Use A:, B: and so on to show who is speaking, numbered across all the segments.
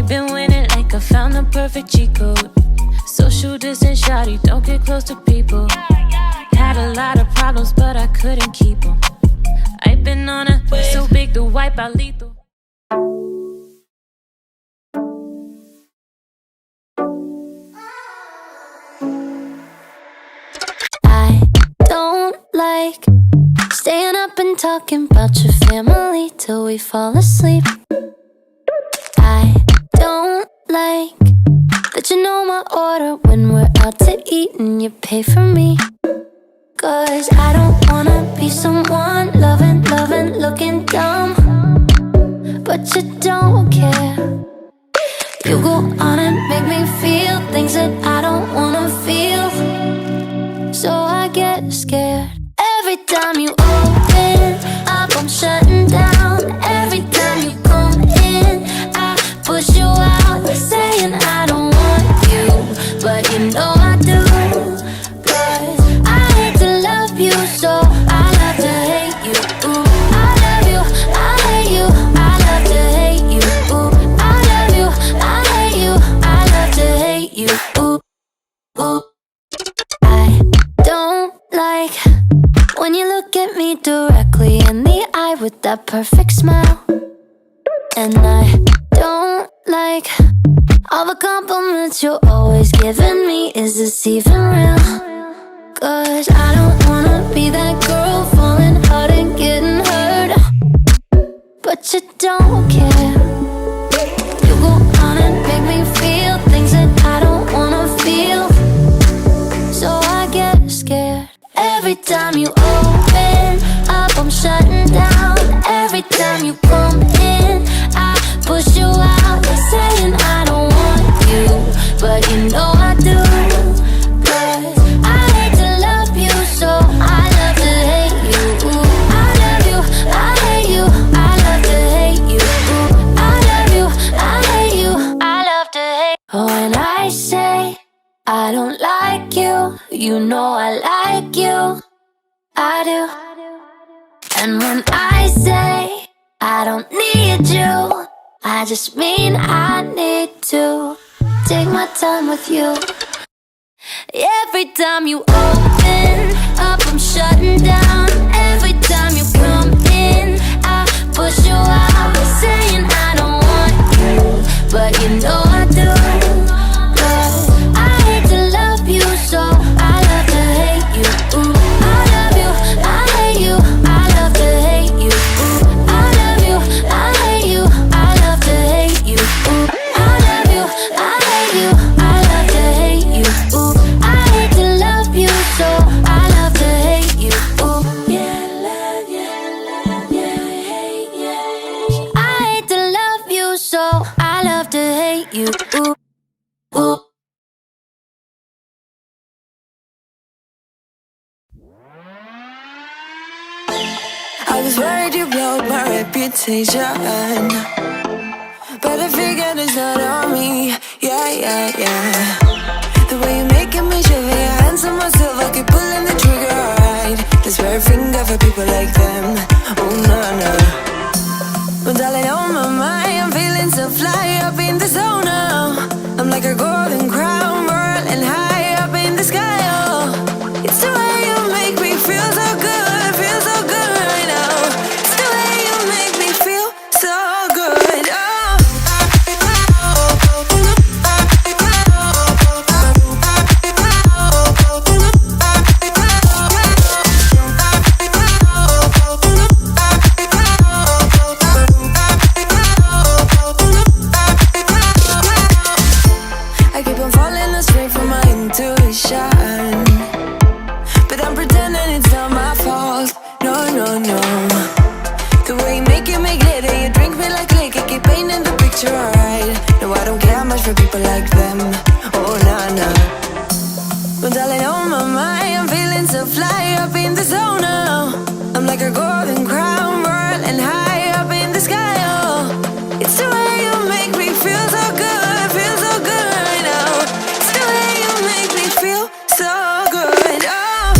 A: been winning like I found the perfect cheat code. Social distance, shawty, don't get close to people. Had a lot of problems, but I couldn't keep them. I've been on a so big to wipe out lethal. I don't like staying up and talking about your family till we fall asleep. I don't like that you know my order when we're out to eat and you pay for me. Cause I don't wanna be someone loving, looking dumb, but you don't care. You go on and make me feel things that I don't wanna feel. So I get scared. Every time you open up, I'm shutting down. Every time you come in, I push you out, saying I don't want you, but you know I do. Cause I hate to love you, so I love to hate you. Ooh, I love you, I hate you, I love to hate you. Ooh, I love you, I hate you, I love to hate you. Ooh, ooh. I don't like when you look at me directly in the eye with that perfect smile. And I don't like all the compliments you're always giving me. Is this even real? Cause I don't wanna be that girl falling hard and getting hurt, but you don't care. You go on and make me feel things that I don't wanna feel. So I get scared. Every time you open up, I'm shutting down. Every time you come in, I push you out, saying I don't want you, but you know I do. Cause I hate to love you, so I love to hate you. Ooh, I love you, I hate you, I love to hate you. Ooh, I love you, I hate you, I love to hate. When I say I don't like you, you know I like you, I do. And when I say I don't need you, I just mean I need to take my time with you. Every time you open up, I'm shutting down. Every time you come in, I push you out, saying I don't want you, but you know I do. Cause I hate to love you, so I love to hate you. Ooh, I love you, I hate you, I love to hate you. Ooh, I love you, I hate you, I love to hate you. Ooh, I love you, I hate you, I love to hate you. Ooh, I hate to love you, so I love to hate you. Ooh, yeah, love, yeah, hate, yeah. I hate to love you, so I love to hate you. Ooh, ooh.
B: I was worried you blowed my reputation, but I figured it's not on me. Yeah, yeah, yeah. The way you're making me shiver, your hands on myself, I keep pulling the trigger, right? This very finger for people like them. Oh, no, no. But darling, on my mind, I'm feeling so fly up in the zone now. I'm like a golden crown, whirling high up in the sky, oh. It's the way you make me feel so good, feel so good right now. It's the way you make me feel so good, oh. I keep on falling astray from my intuition, but I'm pretending it's not my fault. No, no, no. The way you make it make glitter, you drink me like liquor, keep painting the picture, alright. No, I don't care much for people like them. Oh, nah, nah. But darling, on my mind, I'm feeling so fly up in the zone now. I'm like a golden crown, whirling high up in the sky, oh. It's the way you make me feel so good, feel so good right now. It's the way you make me feel so good, oh.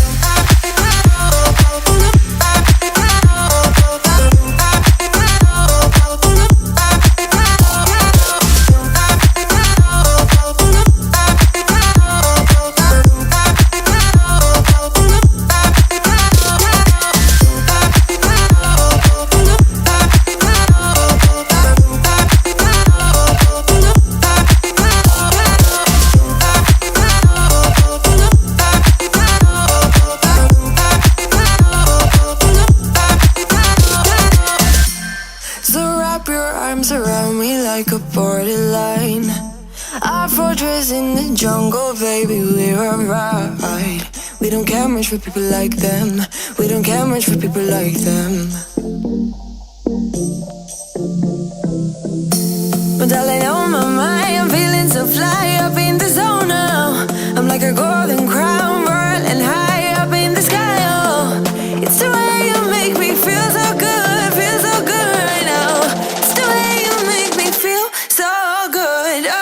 B: surround me like a borderline. Our fortress in the jungle, baby, we're alright. We don't care much for people like them. We don't care much for people like them. But darling, on my mind, I'm feeling so fly up in the zone now. I'm like a golden crown, whirling high up in the sky. Oh, it's the way you make me feel so good right now. It's the way you make me feel so good. Oh.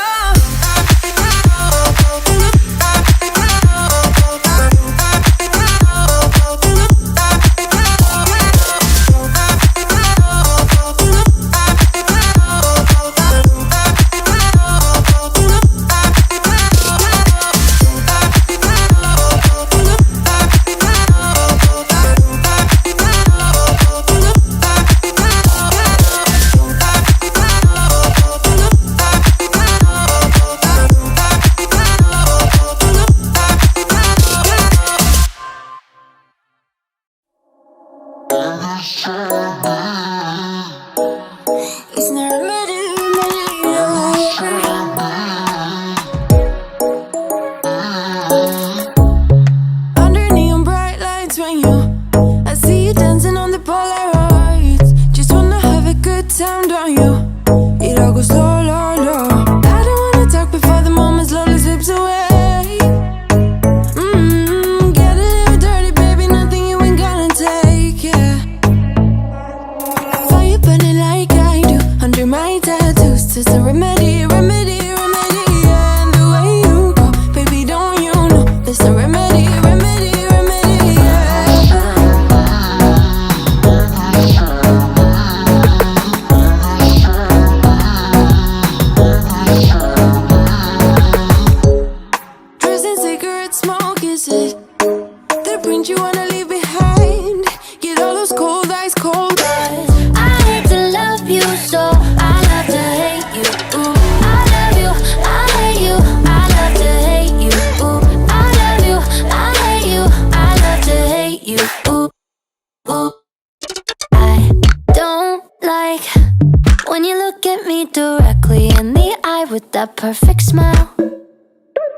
A: With that perfect smile.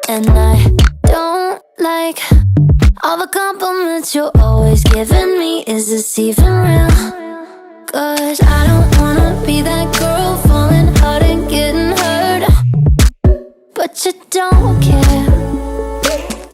A: And I don't like all the compliments you're always giving me. Is this even real? 'Cause I don't wanna be that girl